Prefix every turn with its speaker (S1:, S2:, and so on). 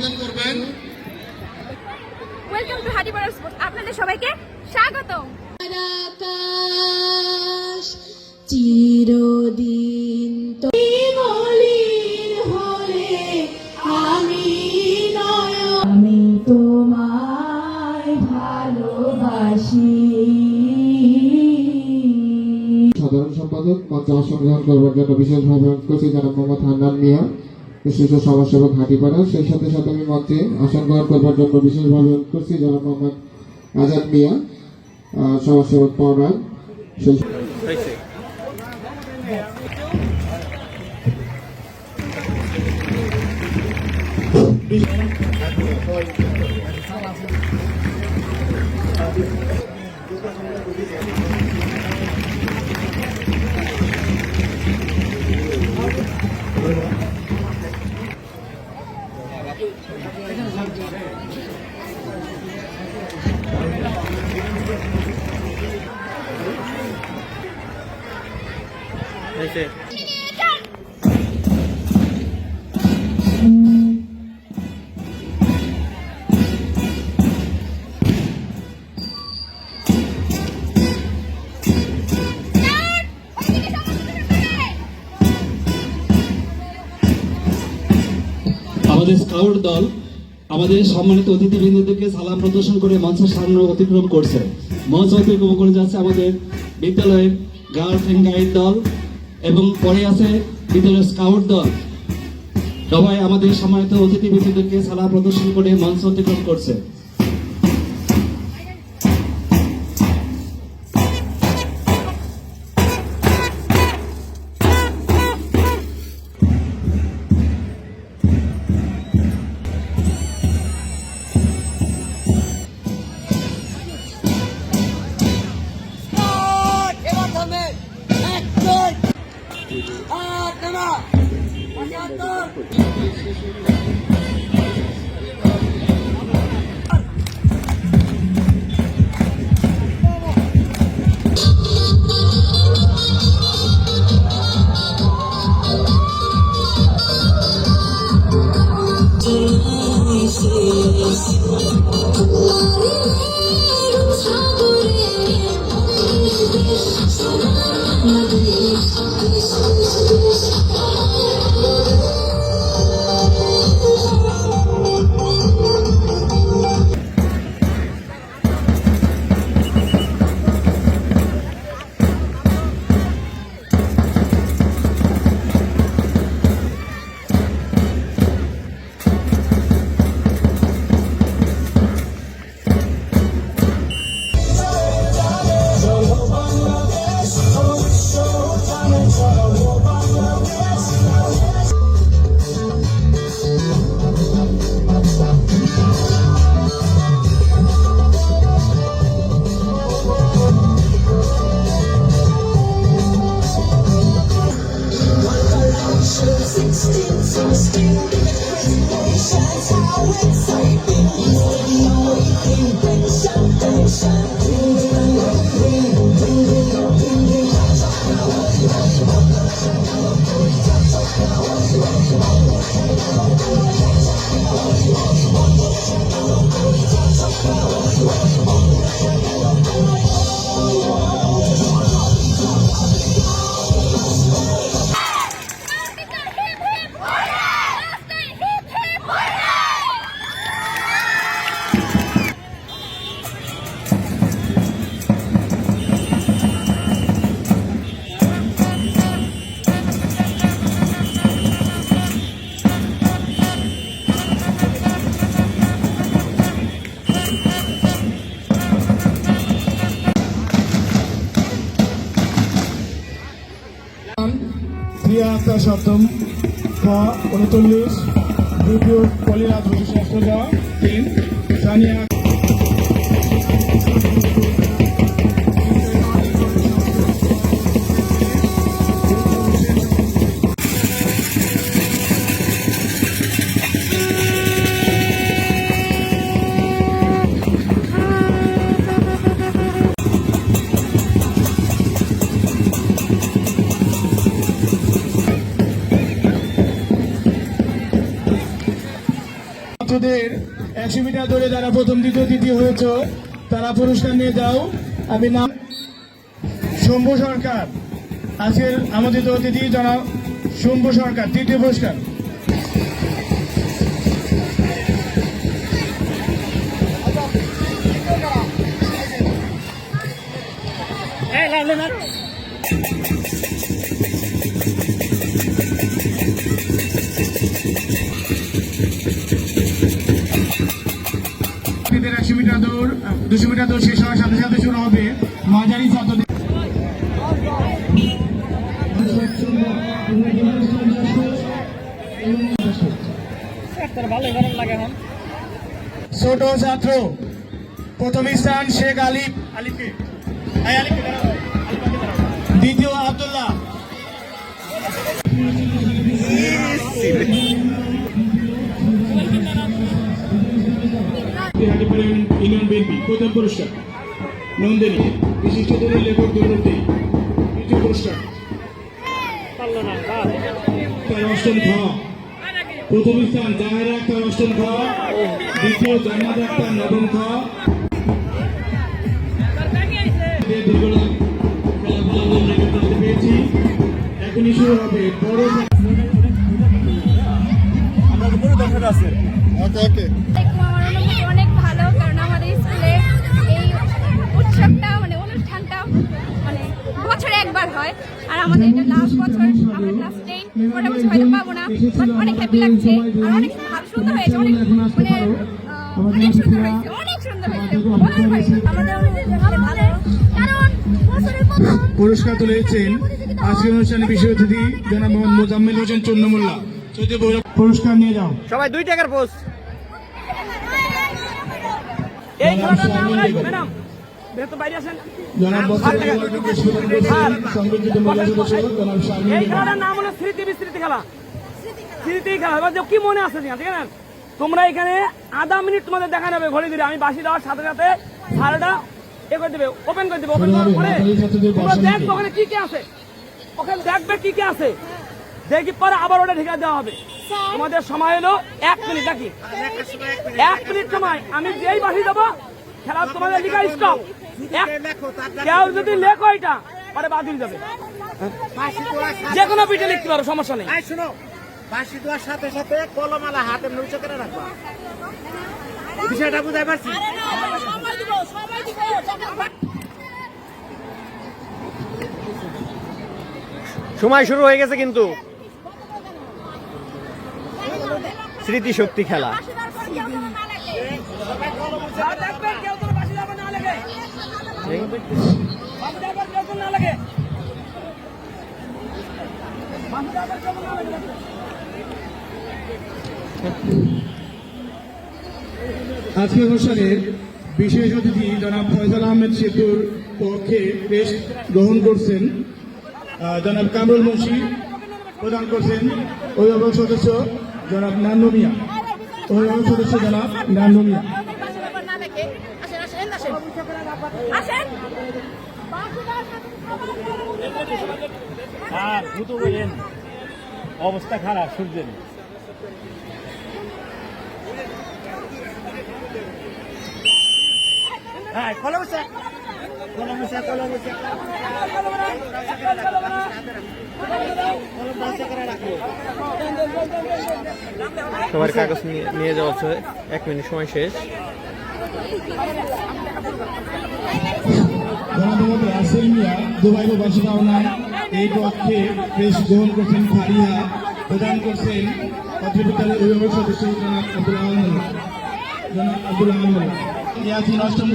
S1: প্রদান করবেন।
S2: Welcome to Hatipara sports, আপনাদের সবাইকে স্বাগতম।
S3: আকাশ চিরদিন মলিন হলে আমি আমি তোমায় ভালোবাসি।
S4: সাধারণ সম্পাদক মঞ্চে আসন গ্রহণ করবার জন্য বিশেষভাবে অনুরোধ করছি জনাব মোহাম্মদ হান্নান মিয়া, বিশিষ্ট সমাজসেবক হাটিপাড়া। সেই সাথে সাথে আমি মঞ্চে আসন গ্রহণ করবার জন্য বিশেষভাবে অনুরোধ করছি জনাব মোহাম্মদ আজাদ মিয়া, সমাজসেবক পৌরাণ।
S5: আমাদের স্কাউট দল আমাদের সম্মানিত অতিথিবৃন্দদেরকে সালাম প্রদর্শন করে মঞ্চের সামনে অতিক্রম করছে। মঞ্চ অতিক্রম করে যাচ্ছে আমাদের বিদ্যালয়ের গার্লস এন্ড গাইড দল এবং পরে আছে বিদ্যালয়ের স্কাউট দল। সবাই আমাদের সম্মানিত অতিথিবৃন্দদেরকে সালাম প্রদর্শন করে মঞ্চ অতিক্রম করছে।
S6: প্রিয়াঙ্কা সপ্তম ক 39, দ্বিতীয় কলিরাজ ষষ্ঠ গ 3, সানিয়া ছাত্রদের 100 মিটার দৌড়ে যারা প্রথম দ্বিতীয় তৃতীয় হয়েছে তারা পুরস্কার নিয়ে যাও। আমি নাম শম্ভু সরকার, আজকের আমাদের অতিথি জনাব শম্ভু সরকার, তৃতীয় পুরস্কার। ছাত্রীদের 100 মিটার দৌড় 200 মিটার দৌড় শেষ হওয়ার সাথে সাথে শুরু হবে মাঝারি ছাত্রদের। ছোট ছাত্র প্রথম স্থান শেখ আলিফ, দ্বিতীয় আব্দুল্লাহ, ইউনিয়ন বিএনপি প্রথম পুরস্কার নন্দিনী, বিশিষ্ট দলের লেখক দৌড়তে দ্বিতীয় পুরস্কার। তার অষ্টম খ প্রথম স্থান জাহের আক্তার অষ্টম খ, দ্বিতীয় জান্নাত আক্তার নবম খ। পেয়েছি এখনই শুরু হবে বড়
S2: আমার অনুভূতি অনেক ভালো, কারণ আমাদের স্কুলে এই উৎসবটা মানে অনুষ্ঠানটা মানে বছরে একবার হয়, আর আমাদের এটা লাস্ট বছর, আমরা ক্লাস 10 পরের বছর হয়তো পাবো না। অনেক হ্যাপি লাগছে, আর অনেক ভালো সুন্দর হয়েছে, অনেক মানে অনেক সুন্দর হয়েছে, অনেক সুন্দর হয়েছে, বলার বাইরে। আমাদের অনুভূতি ভালো, কারণ বছরের প্রথম
S6: পুরস্কার তুলেছেন আজকের অনুষ্ঠানে বিশেষ অতিথি জনাব মোহাম্মদ মোজাম্মেল হোসেন চন্নমুল্লা। পুরস্কার নিয়ে যাও
S1: সবাই 2 টাকার পোস্ট।
S6: এই খেলাটার নাম হলো ম্যাডাম বেতো বাইরে আছেন জনাব সংগঠিত মহিলা সদস্য জনাব শারমিন।
S1: এই খেলাটার নাম হলো স্মৃতি বিস্মৃতি খেলা। স্মৃতি খেলা এবার কি মনে আছে ঠিক আছে? তোমরা এখানে আধা মিনিট তোমাদের দেখা যাবে ঘড়ি ধরে, আমি বাসি দেওয়ার সাথে সাথে সারাটা এ করে দেবে, ওপেন করে দেবে। ওপেন করার পরে তোমরা দেখবে ওখানে কি কি আছে, ওখানে দেখবে কি কি আছে, দেখি পরে আবার ওটা ঠিকা দেওয়া হবে। তোমাদের সময় হলো 1 মিনিট, নাকি 1 মিনিট সময়। আমি যেই বাসি দেবো খেলা তোমাদের লিখা স্টপ। কেউ যদি লেখো এটা পরে বাদ হয়ে যাবে, যে কোনো পিঠে লিখতে পারো, সমস্যা নেই।
S7: শোনো, বাঁশি দেওয়ার সাথে সাথে কলমালা হাতে নিচে করে রাখবা, বিষয়টা বুঝাই পারছি।
S1: সময় শুরু হয়ে গেছে কিন্তু স্মৃতি শক্তি খেলা।
S6: আজকের অনুষ্ঠানের বিশেষ অতিথি জনাব ফয়সাল আহমেদ সেতুর পক্ষে পেশ গ্রহণ করছেন জনাব কামরুল মুন্সি, প্রদান করছেন অভিভাবক সদস্য জনাব নান্নু মিয়া, অভিভাবক সদস্য জনাব নান্নু মিয়া।
S7: অবস্থা খারাপ সূর্যের। হ্যাঁ কলা বসে
S1: সবার কাগজ নিয়ে যাওয়া হচ্ছে, 1 মিনিট সময় শেষ।
S6: রাসেল মিয়া দুবাই প্রবাসী পাওনায় এই পক্ষে পেশ গ্রহণ করছেন ফারিহা, প্রদান করছেন অত্র বিদ্যালয়ের অভিভাবক সদস্য জনাব আব্দুল আহমদ। ইয়াসিন অষ্টম